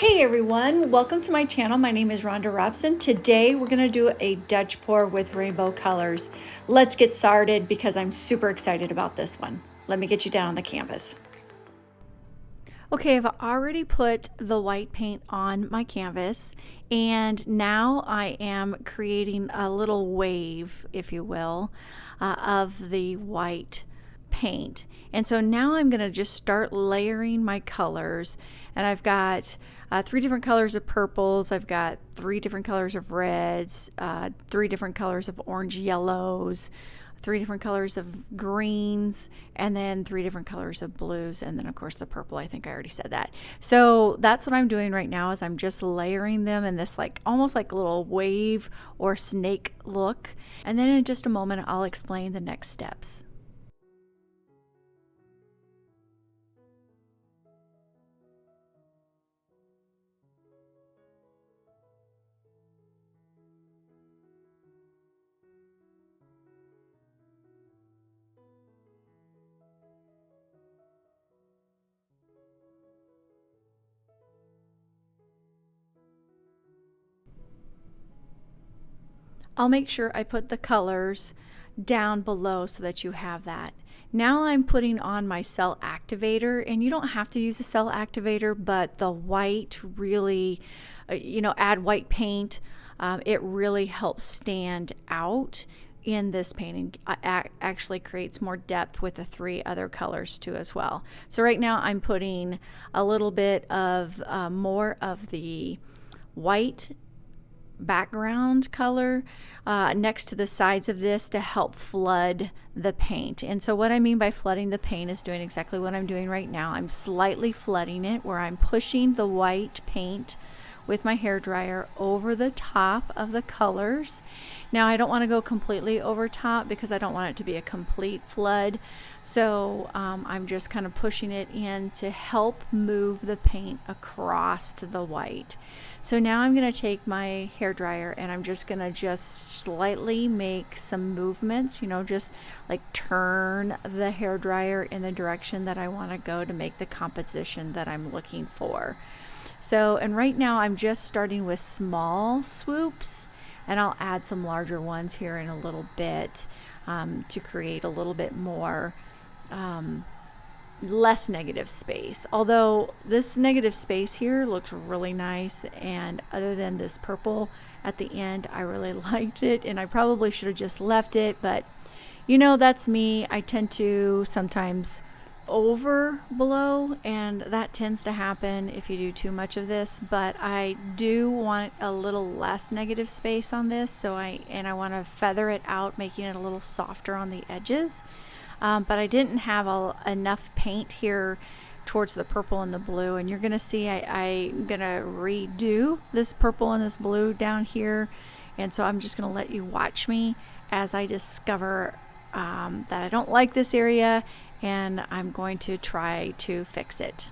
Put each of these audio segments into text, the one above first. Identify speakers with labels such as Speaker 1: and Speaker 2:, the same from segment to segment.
Speaker 1: Hey everyone, welcome to my channel. My name is Rhonda Robson. Today we're going to do a Dutch pour with rainbow colors. Let's get started because I'm super excited about this one. Let me get you down on the canvas. Okay, I've already put the white paint on my canvas and now I am creating a little wave, if you will, of the white paint. And so now I'm going to just start layering my colors, and I've got 3 different colors of purples, I've got 3 different colors of reds, 3 different colors of orange yellows, 3 different colors of greens, and then 3 different colors of blues, and then of course the purple. I think I already said that. So that's what I'm doing right now, is I'm just layering them in this almost like a little wave or snake look, and then in just a moment I'll explain the next steps. I'll make sure I put the colors down below so that you have that. Now I'm putting on my cell activator, and you don't have to use a cell activator, but the white really, add white paint. It really helps stand out in this painting. Actually creates more depth with the 3 other colors too as well. So right now I'm putting a little bit of more of the white background color next to the sides of this to help flood the paint. And so what I mean by flooding the paint is doing exactly what I'm doing right now. I'm slightly flooding it, where I'm pushing the white paint with my hairdryer over the top of the colors. Now I don't want to go completely over top because I don't want it to be a complete flood. So I'm just kind of pushing it in to help move the paint across to the white. So now I'm going to take my hairdryer and I'm just going to slightly make some movements, just like turn the hairdryer in the direction that I want to go to make the composition that I'm looking for. So, and right now I'm just starting with small swoops, and I'll add some larger ones here in a little bit to create a little bit more less negative space. Although this negative space here looks really nice, and other than this purple at the end, I really liked it, and I probably should have just left it, but that's me. I tend to sometimes over blow, and that tends to happen if you do too much of this, but I do want a little less negative space on this, so I want to feather it out, making it a little softer on the edges. But I didn't have enough paint here towards the purple and the blue, and you're gonna see I'm gonna redo this purple and this blue down here, and so I'm just gonna let you watch me as I discover that I don't like this area, and I'm going to try to fix it.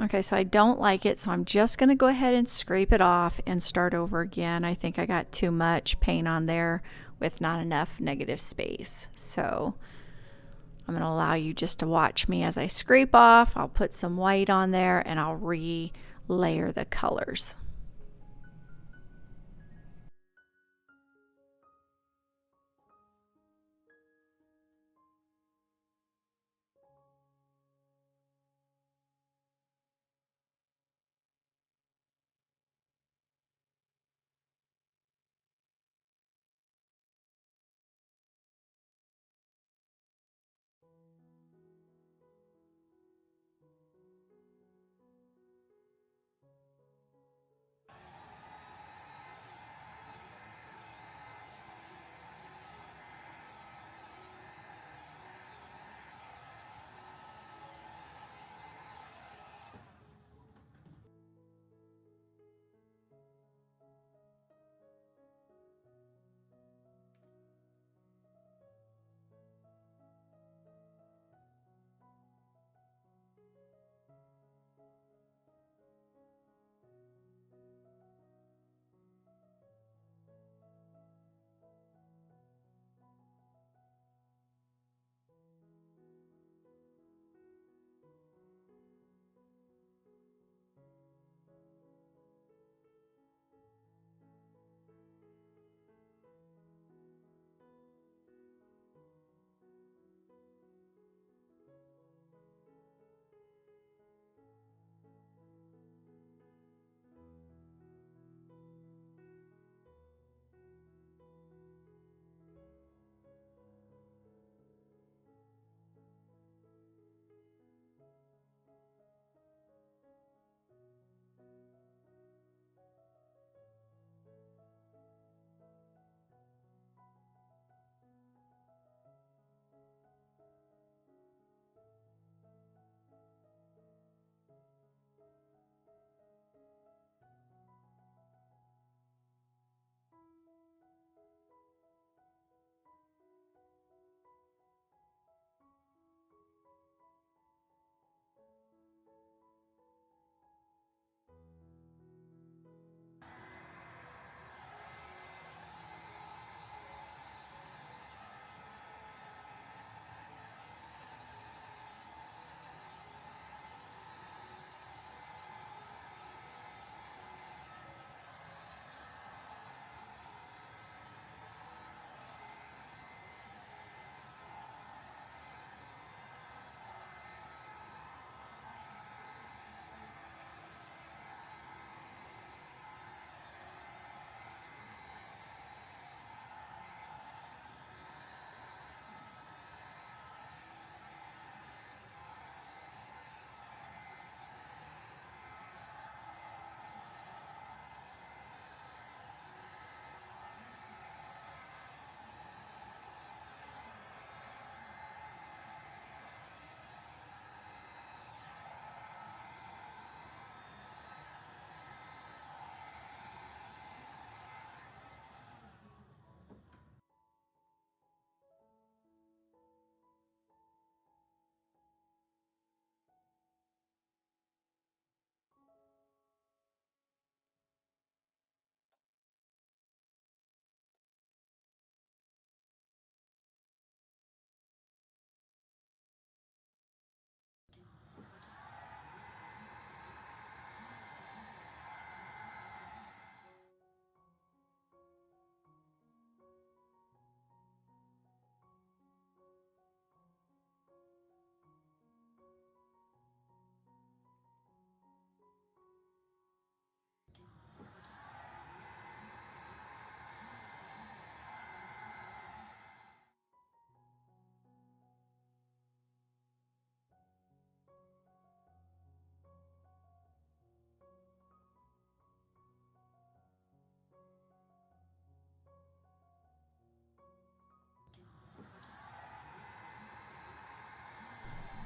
Speaker 1: Okay, so I don't like it, so I'm just going to go ahead and scrape it off and start over again. I think I got too much paint on there with not enough negative space. So I'm going to allow you just to watch me as I scrape off. I'll put some white on there and I'll re-layer the colors.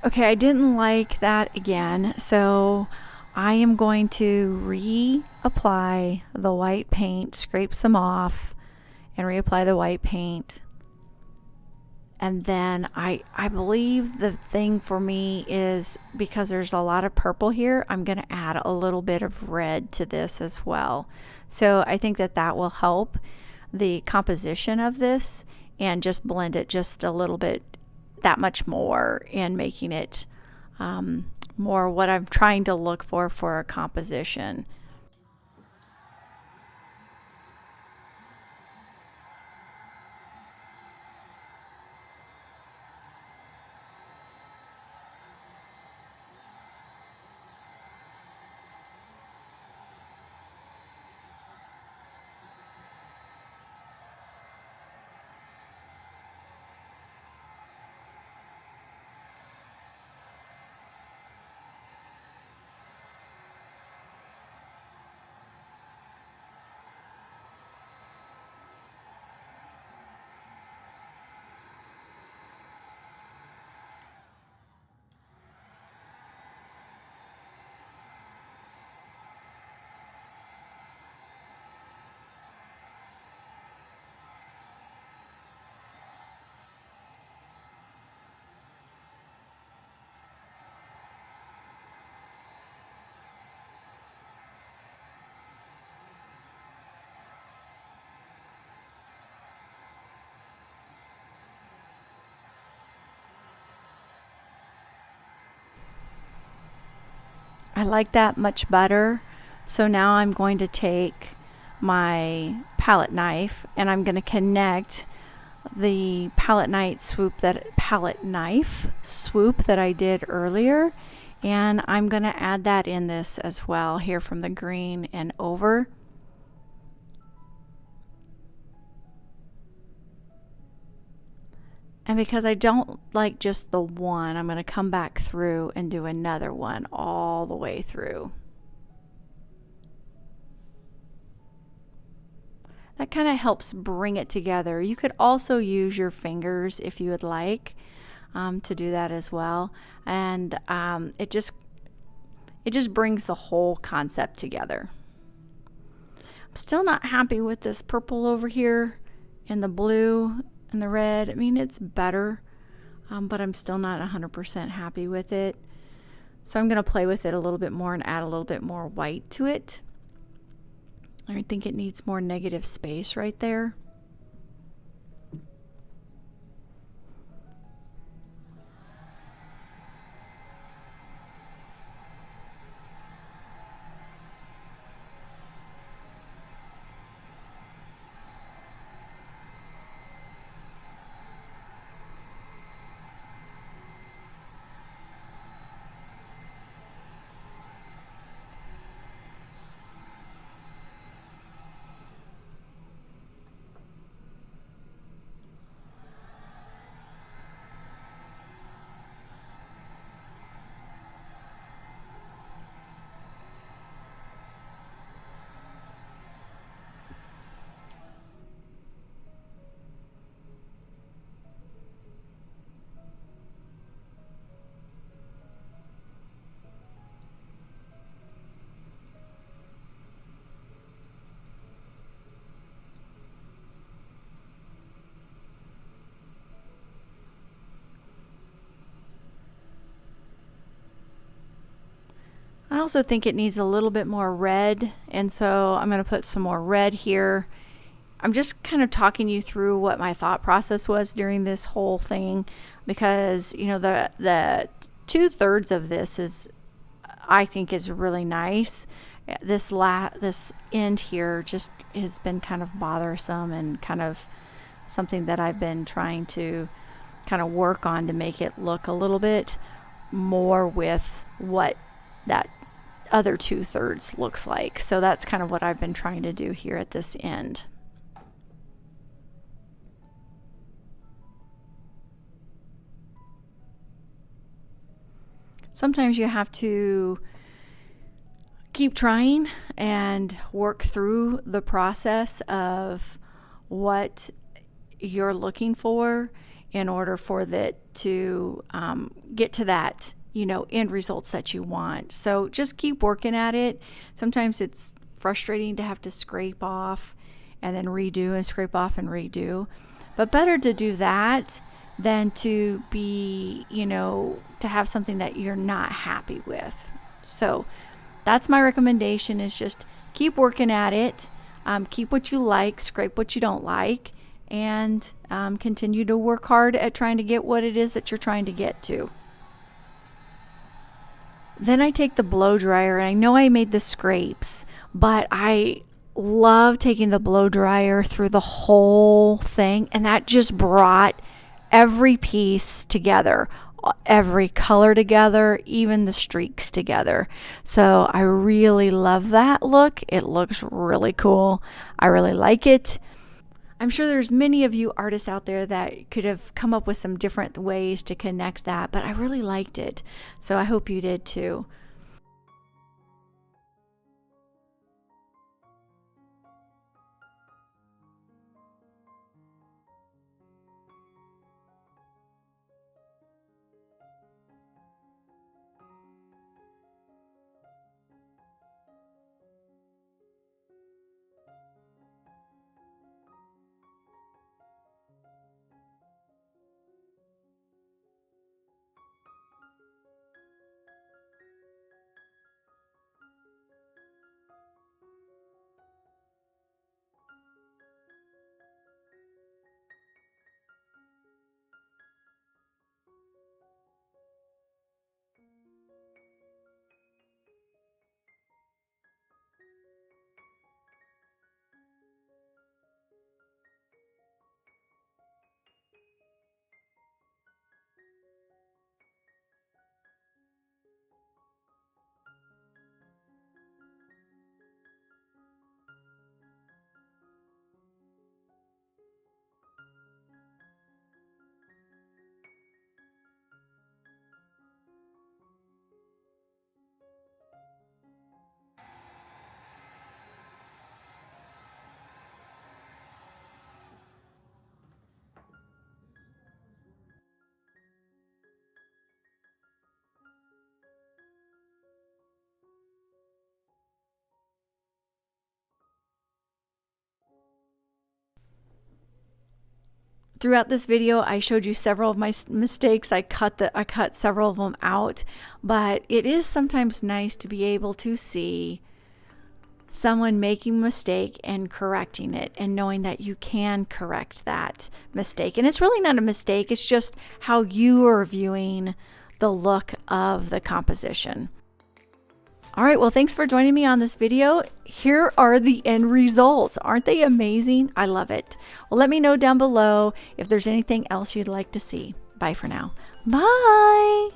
Speaker 1: Okay, I didn't like that again, so I am going to reapply the white paint, scrape some off, and reapply the white paint. And then I believe the thing for me is, because there's a lot of purple here, I'm going to add a little bit of red to this as well. So I think that that will help the composition of this and just blend it just a little bit, that much more, in making it more what I'm trying to look for a composition. I like that much better. So now I'm going to take my palette knife and I'm going to connect the palette knife swoop that I did earlier, and I'm going to add that in this as well, here from the green and over. And because I don't like just the one, I'm going to come back through and do another one all the way through. That kind of helps bring it together. You could also use your fingers if you would like to do that as well. And it just brings the whole concept together. I'm still not happy with this purple over here and the blue and the red. I mean, it's better, but I'm still not 100% happy with it. So I'm going to play with it a little bit more and add a little bit more white to it. I think it needs more negative space right there. I also think it needs a little bit more red, and so I'm going to put some more red here. I'm just kind of talking you through what my thought process was during this whole thing, because you know the 2/3 of this is, I think, is really nice. This end here just has been kind of bothersome and kind of something that I've been trying to kind of work on to make it look a little bit more with what that other 2/3 looks like. So that's kind of what I've been trying to do here at this end. Sometimes you have to keep trying and work through the process of what you're looking for in order for that to get to that, you know, end results that you want. So just keep working at it. Sometimes it's frustrating to have to scrape off and then redo and scrape off and redo, but better to do that than to be, you know, to have something that you're not happy with. So that's my recommendation, is just keep working at it. Keep what you like, scrape what you don't like, and continue to work hard at trying to get what it is that you're trying to get to. Then I take the blow dryer, and I know I made the scrapes, but I love taking the blow dryer through the whole thing, and that just brought every piece together, every color together, even the streaks together. So I really love that look. It looks really cool. I really like it. I'm sure there's many of you artists out there that could have come up with some different ways to connect that, but I really liked it. So I hope you did too. Throughout this video, I showed you several of my mistakes. I cut several of them out, but it is sometimes nice to be able to see someone making a mistake and correcting it, and knowing that you can correct that mistake. And it's really not a mistake, it's just how you are viewing the look of the composition. All right, well, thanks for joining me on this video. Here are the end results. Aren't they amazing? I love it. Well, let me know down below if there's anything else you'd like to see. Bye for now. Bye.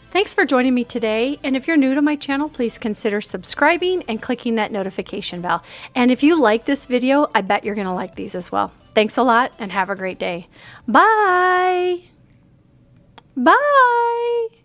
Speaker 1: Thanks for joining me today, and if you're new to my channel, please consider subscribing and clicking that notification bell. And if you like this video, I bet you're gonna like these as well. Thanks a lot, and have a great day. Bye! Bye!